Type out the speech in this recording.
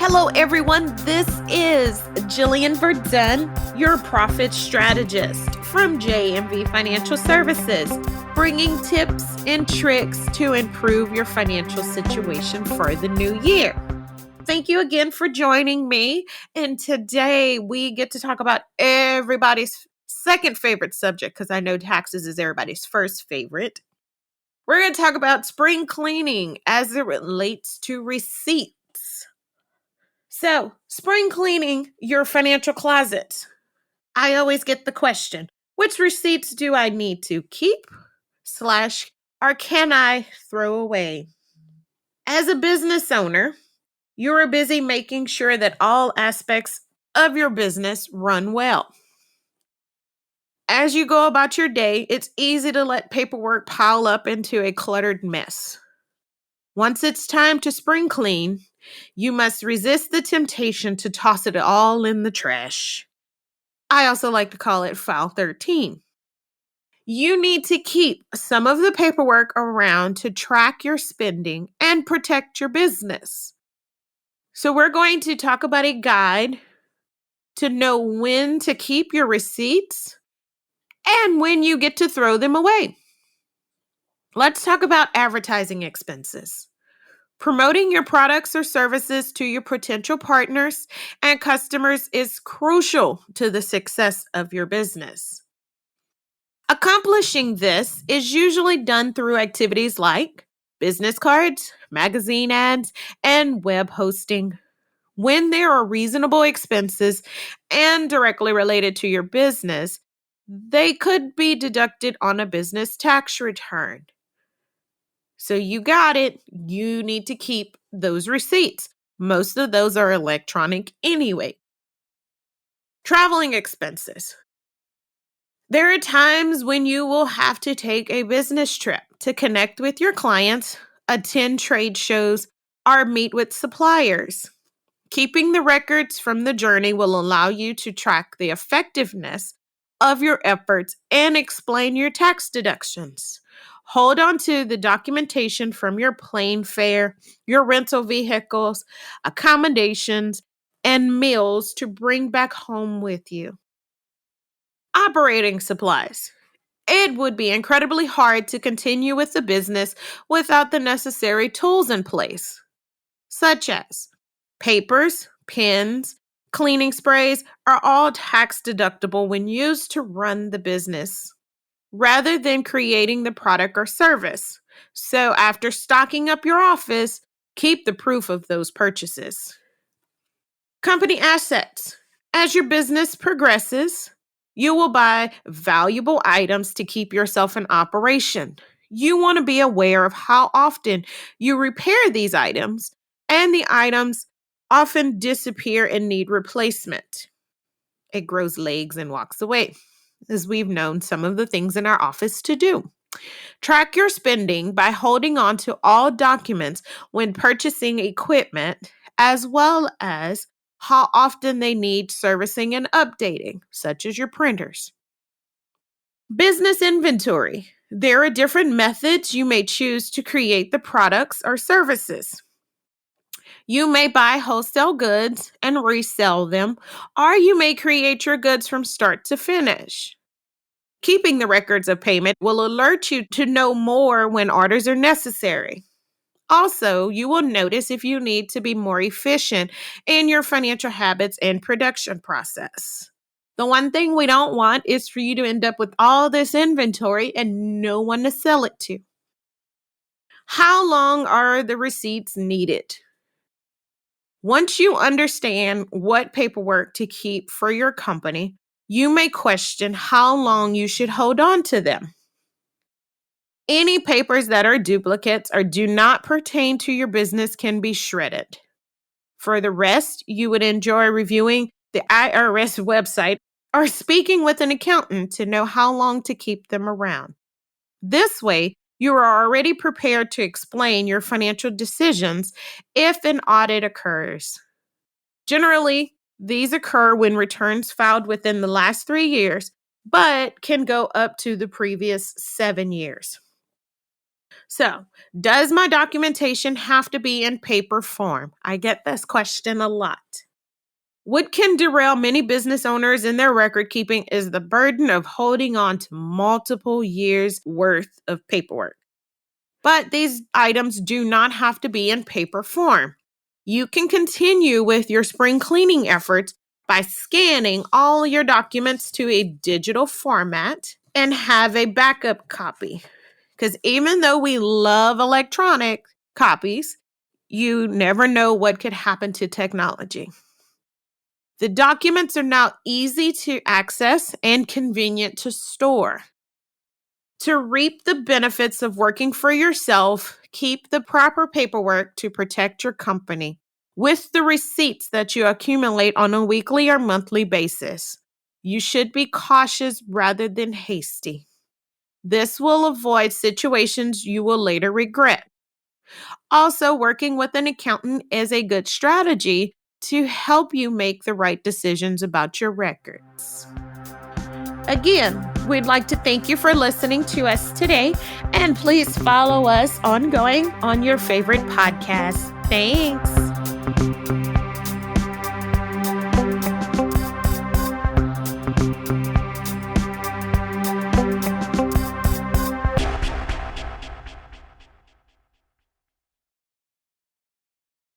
Hello, everyone. This is Jillian Verdun, your profit strategist from JMV Financial Services, bringing tips and tricks to improve your financial situation for the new year. Thank you again for joining me. And today we get to talk about everybody's second favorite subject, because I know taxes is everybody's first favorite. We're going to talk about spring cleaning as it relates to receipts. So, spring cleaning your financial closet. I always get the question, which receipts do I need to keep / or can I throw away? As a business owner, you are busy making sure that all aspects of your business run well. As you go about your day, it's easy to let paperwork pile up into a cluttered mess. Once it's time to spring clean, you must resist the temptation to toss it all in the trash. I also like to call it File 13. You need to keep some of the paperwork around to track your spending and protect your business. So we're going to talk about a guide to know when to keep your receipts and when you get to throw them away. Let's talk about advertising expenses. Promoting your products or services to your potential partners and customers is crucial to the success of your business. Accomplishing this is usually done through activities like business cards, magazine ads, and web hosting. When there are reasonable expenses and directly related to your business, they could be deducted on a business tax return. So you got it. You need to keep those receipts. Most of those are electronic anyway. Traveling expenses. There are times when you will have to take a business trip to connect with your clients, attend trade shows, or meet with suppliers. Keeping the records from the journey will allow you to track the effectiveness of your efforts and explain your tax deductions. Hold on to the documentation from your plane fare, your rental vehicles, accommodations, and meals to bring back home with you. Operating supplies. It would be incredibly hard to continue with the business without the necessary tools in place, such as papers, pens, cleaning sprays are all tax deductible when used to run the business, rather than creating the product or service. So after stocking up your office, keep the proof of those purchases. Company assets. As your business progresses, you will buy valuable items to keep yourself in operation. You want to be aware of how often you repair these items, and the items often disappear and need replacement. It grows legs and walks away, as we've known some of the things in our office to do. Track your spending by holding on to all documents when purchasing equipment, as well as how often they need servicing and updating, such as your printers. Business inventory. There are different methods you may choose to create the products or services. You may buy wholesale goods and resell them, or you may create your goods from start to finish. Keeping the records of payment will alert you to know more when orders are necessary. Also, you will notice if you need to be more efficient in your financial habits and production process. The one thing we don't want is for you to end up with all this inventory and no one to sell it to. How long are the receipts needed? Once you understand what paperwork to keep for your company, you may question how long you should hold on to them. Any papers that are duplicates or do not pertain to your business can be shredded. For the rest, you would enjoy reviewing the IRS website or speaking with an accountant to know how long to keep them around. This way, you are already prepared to explain your financial decisions if an audit occurs. Generally, these occur when returns filed within the last 3 years, but can go up to the previous 7 years. So, does my documentation have to be in paper form? I get this question a lot. What can derail many business owners in their record keeping is the burden of holding on to multiple years' worth of paperwork. But these items do not have to be in paper form. You can continue with your spring cleaning efforts by scanning all your documents to a digital format and have a backup copy. Because even though we love electronic copies, you never know what could happen to technology. The documents are now easy to access and convenient to store. To reap the benefits of working for yourself, keep the proper paperwork to protect your company with the receipts that you accumulate on a weekly or monthly basis. You should be cautious rather than hasty. This will avoid situations you will later regret. Also, working with an accountant is a good strategy to help you make the right decisions about your records. Again, we'd like to thank you for listening to us today, and please follow us ongoing on your favorite podcast. Thanks.